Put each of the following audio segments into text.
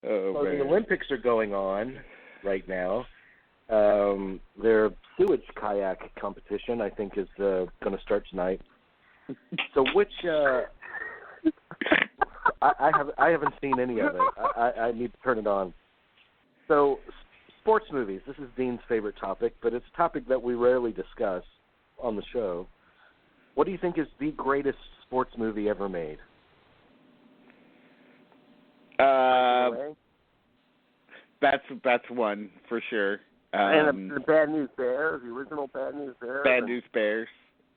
Oh, well, man. the Olympics are going on right now. Their sewage kayak competition, I think, is going to start tonight. So which I haven't seen any of it. I need to turn it on. So sports movies. This is Dean's favorite topic, but it's a topic that we rarely discuss on the show. What do you think is the greatest sports movie ever made? That's one for sure. And the Bad News Bears, the original Bad News Bears. Bad News Bears.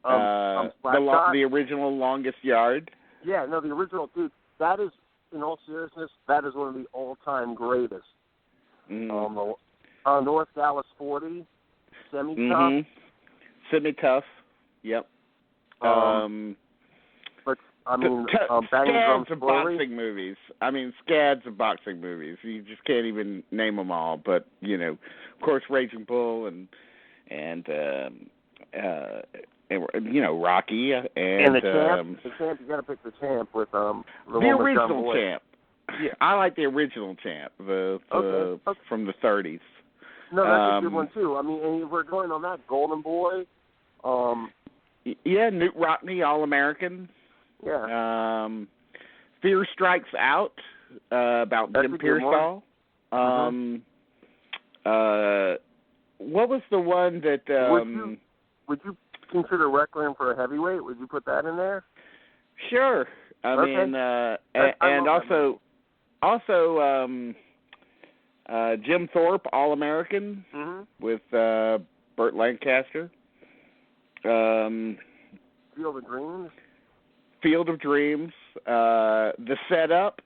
The original Longest Yard. Yeah, no, the original, dude. That is, in all seriousness, that is one of the all-time greatest. North Dallas 40, Semi-Tough. Mm-hmm. Semi-Tough. Yep. But I mean, scads of boxing movies. I mean, scads of boxing movies. You just can't even name them all. But you know, of course, Raging Bull and you know, Rocky and the champ. The champ, you got to pick the champ with the original champ. Yeah, I like the original champ, the from the 30s. No, that's a good one too. I mean, and we're going on that Golden Boy. Yeah, Newt Rockney, All-American. Yeah. Fear Strikes Out, about Jim Pearsall. What was the one that? Would you consider Requiem for a Heavyweight? Would you put that in there? Sure. I mean, and also Jim Thorpe, All-American, with Burt Lancaster. Field of Dreams. The Setup,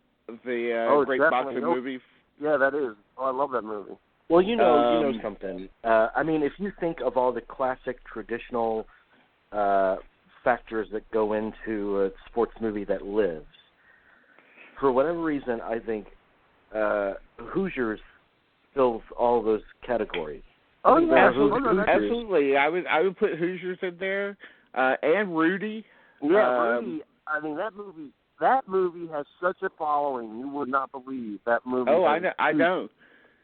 the great boxing movie. Yeah, that is. Oh, I love that movie. Well, you know something. I mean, if you think of all the classic traditional factors that go into a sports movie that lives, for whatever reason, I think Hoosiers fills all those categories. Oh yeah, absolutely. I would put Hoosiers in there, and Rudy. Yeah, Rudy. I mean, that movie has such a following. You would not believe that movie. Oh, I know.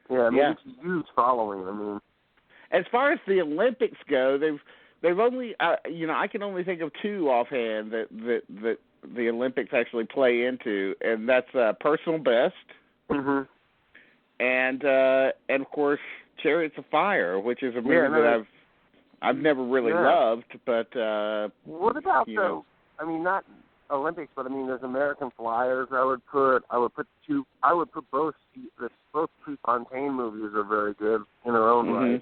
Yeah, I mean, it's a huge following. I mean, as far as the Olympics go, they've only I can only think of two offhand that the Olympics actually play into, and that's Personal Best, and of course Chariots of Fire, which is a movie that I've never really loved, but what about though? I mean, not Olympics, but I mean, there's American Flyers. I would put both Prefontaine movies are very good in their own right.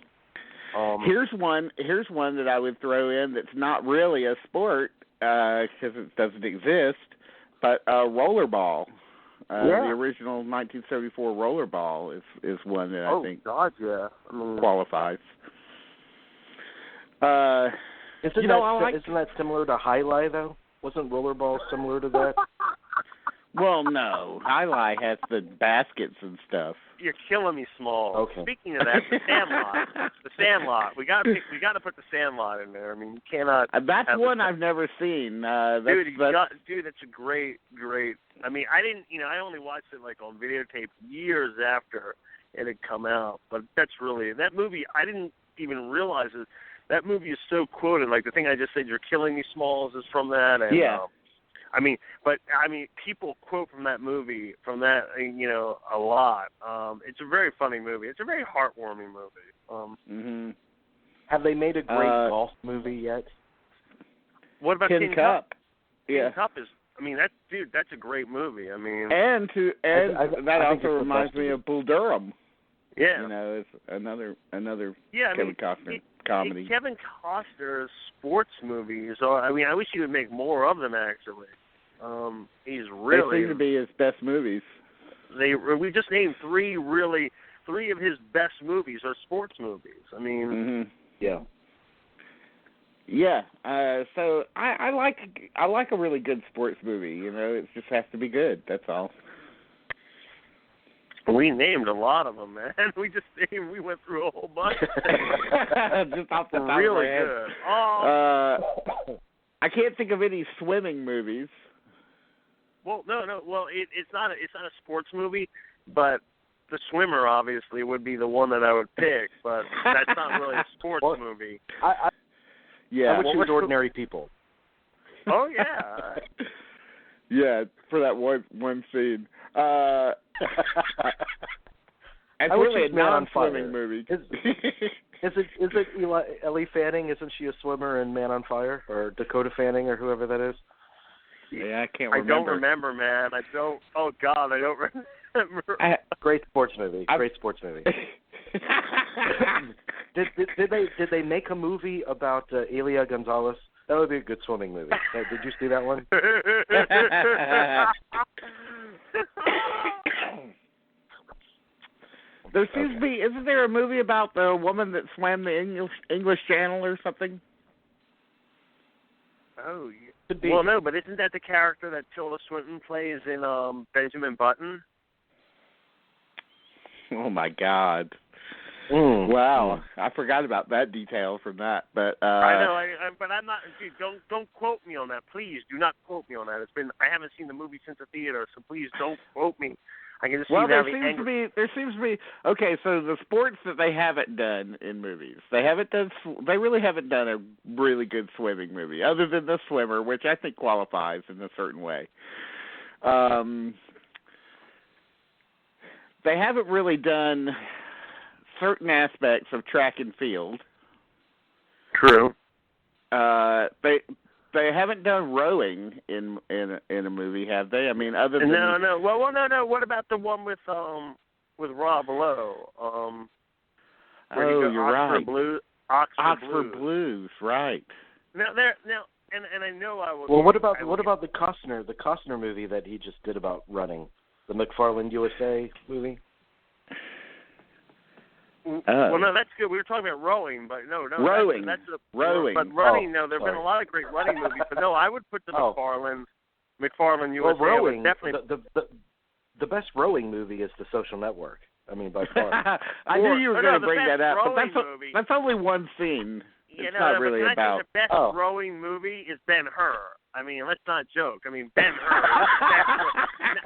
Here's one that I would throw in that's not really a sport because it doesn't exist, but Rollerball. The original 1974 Rollerball is one that I think qualifies. Isn't that similar to Highlight, though? Wasn't Rollerball similar to that? Well, no. Highlight has the baskets and stuff. You're killing me, Small. Okay. Speaking of that, the Sandlot. We got to put the Sandlot in there. I mean, you cannot. That's one I've never seen. Dude, that's a great. I mean, I only watched it like on videotape years after it had come out. But that's really that movie. I didn't even realize it. That movie is so quoted. Like the thing I just said, "You're killing me, Smalls," is from that. And, I mean, people quote from that movie, a lot. It's a very funny movie. It's a very heartwarming movie. Have they made a great golf movie yet? What about Tin Cup? Tin Cup is. I mean, that's a great movie. I mean, that also reminds me of Bull Durham. Yeah, it's another Kevin Costner comedy. Kevin Costner's sports movies are. I mean, I wish he would make more of them. Actually, he's really. They seem to be his best movies. We just named three of his best movies are sports movies. I mean, Yeah. So I like a really good sports movie. It just has to be good. That's all. We named a lot of them, man. We went through a whole bunch. Just off the top really of my head. Good. Oh. I can't think of any swimming movies. Well, no. Well, it's not a sports movie. but the swimmer obviously would be the one that I would pick. But that's not really a sports movie. I would choose Ordinary People. Oh yeah. Yeah, for that one scene. It's really a non-swimming movie. Is it Ellie Fanning? Isn't she a swimmer in Man on Fire, or Dakota Fanning, or whoever that is? Yeah, I can't remember. I don't remember, man. I don't. Oh God, I don't remember. Great sports movie. Great sports movie. Did they make a movie about Elia Gonzalez? That would be a good swimming movie. Did you see that one? There seems to be. Isn't there a movie about the woman that swam the English Channel or something? Oh, well, no, but isn't that the character that Tilda Swinton plays in Benjamin Button? Oh my God! Wow, I forgot about that detail from that. But I know, but I'm not. Dude, don't quote me on that, please. Do not quote me on that. I haven't seen the movie since the theater, so please don't quote me. I can just see there seems to be okay. So the sports that they haven't done in movies, they really haven't done a really good swimming movie, other than The Swimmer, which I think qualifies in a certain way. They haven't really done certain aspects of track and field. True. They haven't done rowing in a movie, have they? I mean, other than no. Well, no. What about the one with Rob Lowe? You're right. Oxford Blues, right? Now, and I know I will. Well, what about the Costner movie that he just did about running, the McFarland USA movie? Well, no, that's good. We were talking about rowing, but no. Rowing. Rowing. But running, no, there have been a lot of great running movies. But no, I would put the McFarland USA. Well, rowing, definitely. The best rowing movie is The Social Network. I mean, by far. I knew you were going to bring that up, but that's only one scene. It's not really about. The best rowing movie is Ben-Hur. I mean, let's not joke. I mean, Ben-Hur.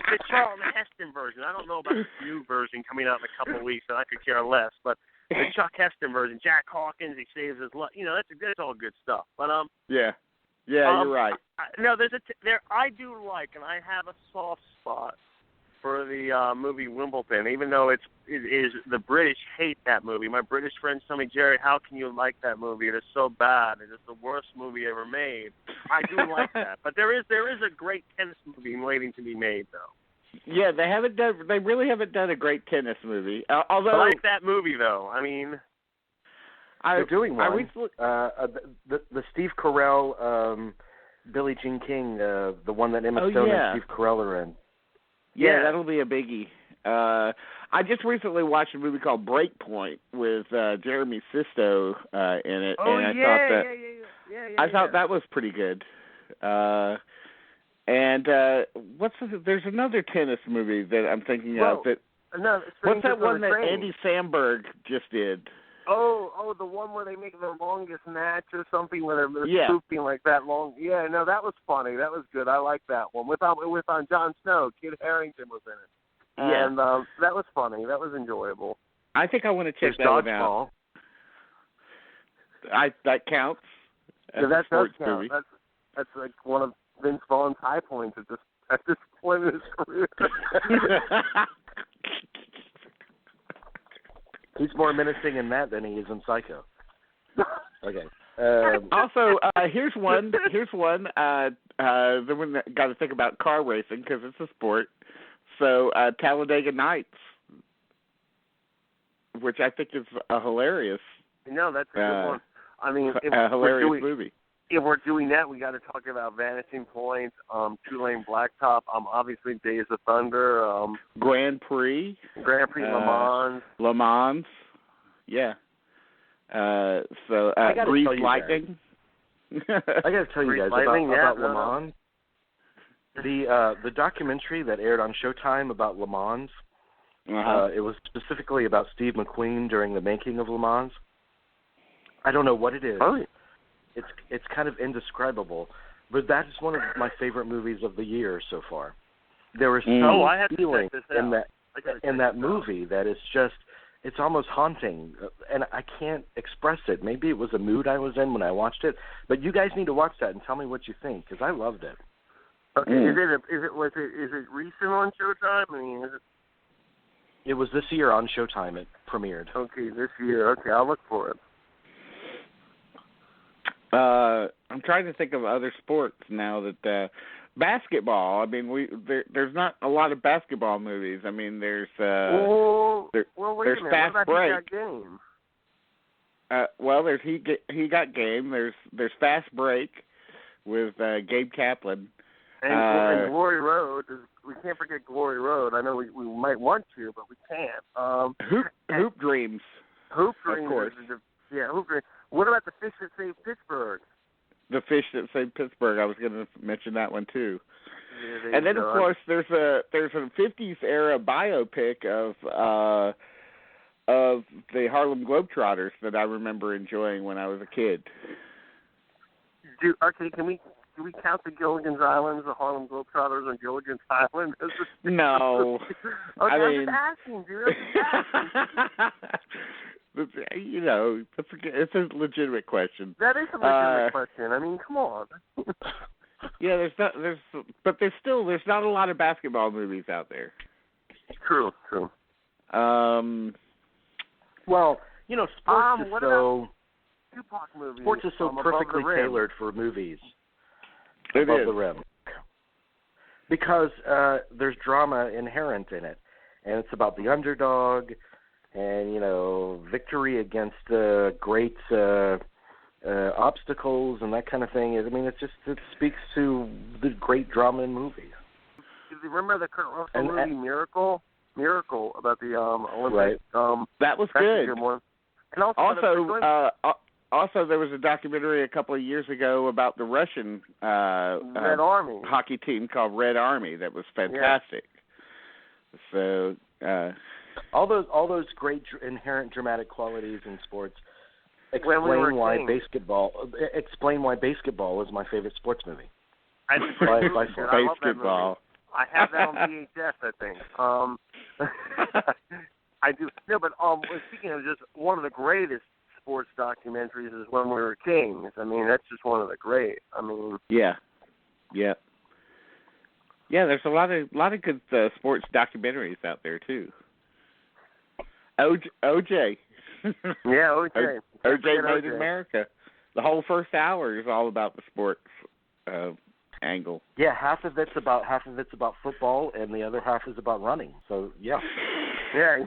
The Charlton Heston version. I don't know about the new version coming out in a couple of weeks, and I could care less. But the Chuck Heston version, Jack Hawkins, he saves his life. You know, that's all good stuff. But yeah, you're right. I do like, and I have a soft spot for the movie Wimbledon, even though it is the British hate that movie. My British friends tell me, Jerry, how can you like that movie? It is so bad. It is the worst movie ever made. I do like that, but there is a great tennis movie waiting to be made, though. Yeah, they really haven't done a great tennis movie. Although I like that movie, though. I mean, they're doing one. The Steve Carell, Billie Jean King, the one that Emma Stone and Steve Carell are in. Yeah, that'll be a biggie. I just recently watched a movie called Breakpoint with Jeremy Sisto in it, and I thought that was pretty good. And there's another tennis movie that I'm thinking of. What's that one that Andy Samberg just did? Oh, the one where they make the longest match or something, where they're swooping like that long. Yeah, no, that was funny. That was good. I like that one. With Jon Snow, Kit Harington was in it. Yeah. And that was funny. That was enjoyable. I think I want to check that one out. That counts. Yeah, that does count. That's like one of Vince Vaughn's high points at this point in his career. He's more menacing in that than he is in Psycho. Okay. Also, here's one. Then we got to think about car racing because it's a sport. So, Talladega Nights, which I think is a hilarious. No, that's a good one. I mean, a hilarious movie. If we're doing that, we got to talk about Vanishing Point, Two Lane Blacktop, obviously Days of Thunder, Grand Prix, Le Mans. Yeah. So Grease Lightning. I got to tell you guys about Le Mans. The documentary that aired on Showtime about Le Mans. It was specifically about Steve McQueen during the making of Le Mans. I don't know what it is. Oh. It's kind of indescribable, but that is one of my favorite movies of the year so far. There is some feeling in that. in that movie that is just, it's almost haunting, and I can't express it. Maybe it was a mood I was in when I watched it, but you guys need to watch that and tell me what you think, because I loved it. Okay, is it recent on Showtime? I mean, is it? It was this year on Showtime. It premiered. Okay, this year. Okay, I'll look for it. I'm trying to think of other sports now that basketball. I mean, there's not a lot of basketball movies. I mean, there's wait a minute. Fast what about Break. He Got Game? Well, there's He Got Game. There's Fast Break with Gabe Kaplan. And Glory Road. We can't forget Glory Road. I know we might want to, but we can't. Hoop Dreams. Hoop Dreams. Of course. Hoop Dreams. What about the Fish That Saved Pittsburgh? The Fish That Saved Pittsburgh. I was going to mention that one too. Yeah, and then, of course, there's a 50s era biopic of the Harlem Globetrotters that I remember enjoying when I was a kid. Okay, can we count the Gilligan's Island, the Harlem Globetrotters on Gilligan's Island? No. Okay, I mean, I'm just asking, dude. You know, it's a legitimate question. That is a legitimate question. I mean, come on. Yeah, there's not a lot of basketball movies out there. True. Well, you know, sports is so Tupac movies. Sports is so perfectly tailored for movies. Above the rim. Because there's drama inherent in it, and it's about the underdog, and you know, victory against great obstacles and that kind of thing. I mean, it speaks to the great drama in movies. Do you remember the Kurt Russell movie Miracle about the Olympics? Right. That was that's good. A good one. And also, there was a documentary a couple of years ago about the Russian Red Army hockey team called Red Army. That was fantastic. Yeah. So all those great inherent dramatic qualities in sports explain why basketball is my favorite sports movie. I Basketball. I have that on VHS, I think. I do. No, but speaking of just one of the greatest sports documentaries is When We Were Kings. I mean, that's just one of the great. I mean, yeah. There's a lot of good sports documentaries out there too. OJ. Yeah, OJ. OJ Made in America. The whole first hour is all about the sports angle. Yeah, half of it's about football, and the other half is about running. So yeah. Yeah.